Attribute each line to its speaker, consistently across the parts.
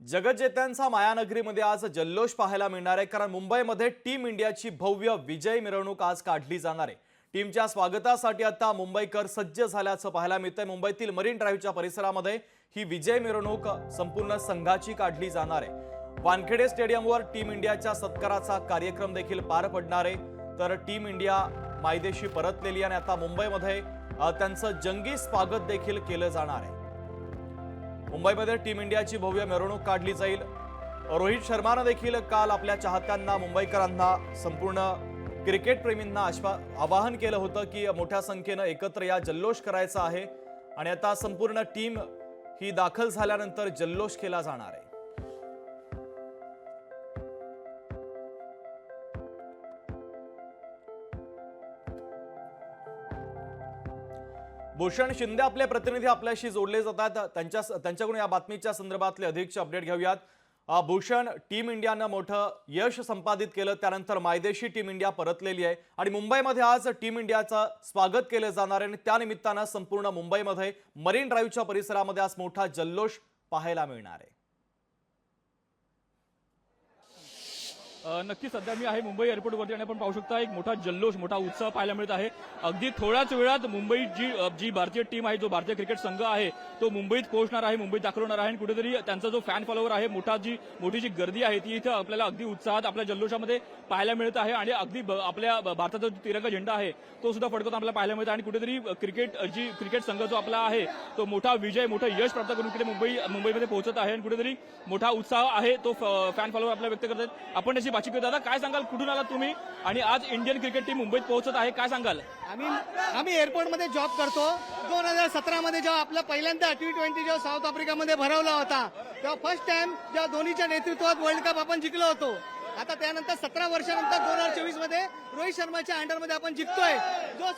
Speaker 1: जगज्जेत्यांचा मायानगरीमध्ये आज जल्लोष पाहायला मिळणार आहे, कारण मुंबईमध्ये टीम इंडियाची भव्य विजय मिरवणूक आज काढली जाणार आहे। टीमच्या स्वागतासाठी आता मुंबईकर सज्ज झाल्याचं पाहायला मिळतंय। मुंबईतील मरीन ड्राईव्हच्या परिसरामध्ये ही विजय मिरवणूक संपूर्ण संघाची काढली जाणार आहे। वानखेडे स्टेडियमवर टीम इंडियाच्या सत्काराचा कार्यक्रम देखील पार पडणार आहे। तर टीम इंडिया मायदेशी परतलेली आणि आता मुंबईमध्ये त्यांचं जंगी स्वागत देखील केलं जाणार आहे। मुंबईमध्ये टीम इंडियाची भव्य मिरवणूक काढली जाईल। रोहित शर्माने देखील काल आपल्या चाहत्यांना, मुंबईकरांना, संपूर्ण क्रिकेट प्रेमींना आवाहन केलं होतं की मोठ्या संख्येने एकत्र या, जल्लोष करायचा आहे। आणि आता संपूर्ण टीम ही दाखल झाल्यानंतर जल्लोष केला जाणार आहे। भूषण शिंदे आपले प्रतिनिधी आपल्याशी जोडले जातात, त्यांच्याकडून या बातमीच्या संदर्भातले अधिकचे अपडेट घेऊयात। भूषण, टीम इंडियानं मोठं यश संपादित केलं, त्यानंतर मायदेशी टीम इंडिया परतलेली आहे आणि मुंबईमध्ये आज टीम इंडियाचं स्वागत केलं जाणार आहे आणि त्यानिमित्तानं संपूर्ण मुंबईमध्ये मरीन ड्राईव्हच्या परिसरामध्ये आज मोठा जल्लोष पाहायला मिळणार आहे।
Speaker 2: नक्की सध्या मी आहे मुंबई एअरपोर्टवरती आणि आपण पाहू शकता एक मोठा जल्लोष, मोठा उत्साह पाहायला मिळत आहे। अगदी थोड्याच वेळात मुंबई जी भारतीय टीम आहे, जो भारतीय क्रिकेट संघ आहे, तो मुंबईत पोहोचणार आहे, मुंबईत दाखल होणार आहे आणि कुठेतरी त्यांचा जो फॅन फॉलोअर आहे, मोठी जी गर्दी आहे ती इथं आपल्याला अगदी उत्साहात आपल्या जल्लोषामध्ये पाहायला मिळत आहे। आणि अगदी आपल्या भारताचा जो तिरंगा झेंडा आहे तो सुद्धा फडकवताना आपल्याला पाहायला मिळत आहे आणि कुठेतरी क्रिकेट संघ जो आपला आहे तो मोठा विजय, मोठं यश प्राप्त करून मुंबईमध्ये पोहोचत आहे आणि कुठेतरी मोठा उत्साह आहे तो फॅन फॉलोअर आपल्याला व्यक्त करतात। आपण त्याची बातचीत करत दादा, काय सांगाल, कुठून आलात तुम्ही आणि आज इंडियन क्रिकेट टीम मुंबईत पोहोचत आहे, काय सांगाल?
Speaker 3: आम्ही एअरपोर्टमध्ये जॉब करतो। 2017 मध्ये जेव्हा आपला पहिल्यांदा T20 जेव्हा साऊथ आफ्रिकामध्ये भरवला होता, तेव्हा फर्स्ट टाइम जेव्हा धोनीच्या नेतृत्वात वर्ल्ड कप आपण जिंकलो होतो। आता त्यानंतर 17 वर्षानंतर 2024 मध्ये रोहित शर्माच्या अंडरमध्ये आपण जिंकतोय। जो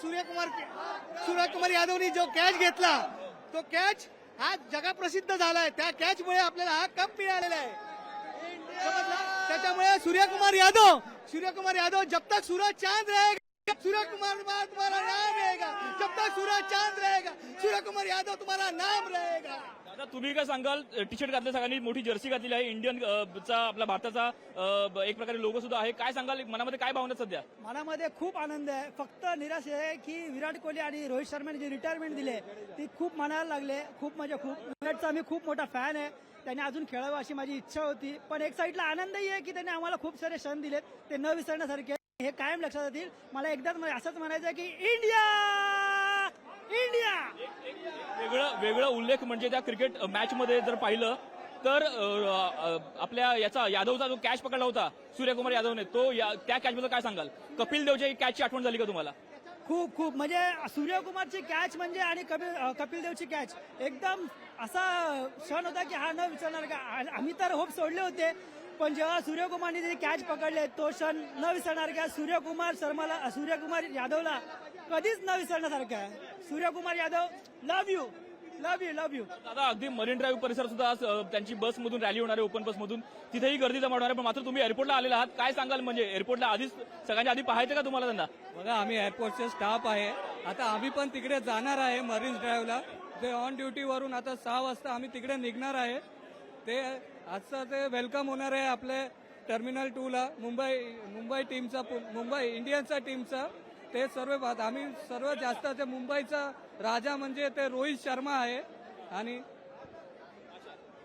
Speaker 3: सूर्यकुमार यादवनी जो कॅच घेतला, तो कॅच हा जगप्रसिद्ध झालाय। त्या कॅचमुळे आपल्याला हा कप मिळालेला आहे। त्याच्यामुळे सूर्यकुमार यादव, जब तक सूरज चांद रहेगा, सूर्यकुमार तुम्हारा नाम रहेगा। जब तक सूरज चांद रहेगा, सूर्यकुमार यादव तुम्हारा नाम रहेगा।
Speaker 2: दादा, तुम्ही काय सांगाल? टी शर्ट घातले, सगळ्यांनी मोठी जर्सी घातलेली आहे, इंडियन चा आपला भारताचा एक प्रकारे लोगो सुद्धा आहे, काय सांगाल? मनामध्ये काय भावना सध्या?
Speaker 3: मनामध्ये खूप आनंद आहे। फक्त निराश आहे की विराट कोहली आणि रोहित शर्माने जी रिटायरमेंट दिली ती खूप मनाला लागले। खूप विराटचा मी खूप मोठा फॅन आहे, त्यांनी अजून खेळावं अशी माझी इच्छा होती। पण एक साईडला आनंदही आहे की त्यांनी आम्हाला खूप सारे क्षण दिलेत, ते न विसरण्यासारखे, हे कायम लक्षात येतील। मला एकदाच असंच म्हणायचं आहे की इंडिया इंडिया।
Speaker 2: वेगळा उल्लेख म्हणजे त्या क्रिकेट मॅच मध्ये जर पाहिलं तर आपल्या याचा यादवचा जो कॅच पकडला होता सूर्यकुमार यादवने, त्या कॅच बद्दल काय सांगाल? कपिल देवच्या कॅचची आठवण झाली का तुम्हाला?
Speaker 3: खूप म्हणजे सूर्यकुमारची कॅच म्हणजे आणि कपिल देवची कॅच एकदम असा क्षण होता की हा न विसरणार का। आम्ही तर होप सोडले होते, पण जेव्हा सूर्यकुमारने जे कॅच पकडले तो क्षण न विसरणार का। सूर्यकुमार यादवला कधीच न विसरण्यासारखं आहे। Suryakumar Yadav, love you love you.
Speaker 2: दादा, अगदी मरीन ड्राईव्ह परिसर सुद्धा आज त्यांची बसमधून रॅली होणार आहे, ओपन बसमधून, तिथेही गर्दी जमा होणार आहे। पण मात्र तुम्ही एअरपोर्टला आलेला आहात, काय सांगाल? म्हणजे एअरपोर्टला आधीच सगळ्यांच्या आधी पाहायचं का तुम्हाला त्यांना?
Speaker 4: बघा, आम्ही एअरपोर्टचे स्टाफ आहे, आता आम्ही पण तिकडे जाणार आहे मरीन ड्राईव्हला। ते ऑन ड्युटी वरून आता 6 वाजता आम्ही तिकडे निघणार आहे। ते आजचं ते वेलकम होणार आहे आपले टर्मिनल 2 ला मुंबई टीमचा, मुंबई इंडियन्सचा टीमचा। ते सर्व आम्ही सर्वात जास्त ते मुंबईचा राजा म्हणजे ते रोहित शर्मा आहे। आणि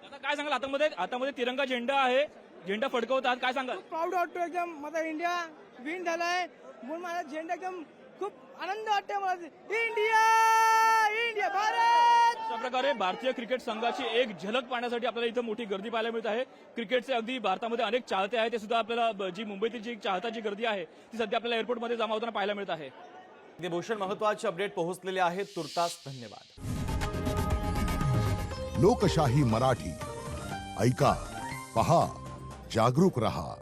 Speaker 2: आता काय सांगाल? हातामध्ये तिरंगा झेंडा आहे, झेंडा फडकवतात, काय सांगाल?
Speaker 3: प्राऊड वाटतो एकदम। माझा इंडिया विन झालाय म्हणून माझा झेंडा एकदम खूप आनंद वाटतोय मला। इंडिया भारत।
Speaker 2: अशा प्रकारे भारतीय क्रिकेट संघाची एक झलक पाहण्यासाठी आपल्याला इथं मोठी गर्दी पाहायला मिळत आहे। क्रिकेटचे अगदी भारतामध्ये अनेक चाहते आहेत, ते सुद्धा आपल्याला जी मुंबईतील जी चाहताची गर्दी आहे ती सध्या आपल्याला एअरपोर्टमध्ये जमा होताना पाहायला मिळत आहे।
Speaker 1: भूषण, महत्त्वाचे अपडेट पोहोचलेले आहेत, तुर्तास धन्यवाद।
Speaker 5: लोकशाही मराठी ऐका, पहा, जागरूक रहा।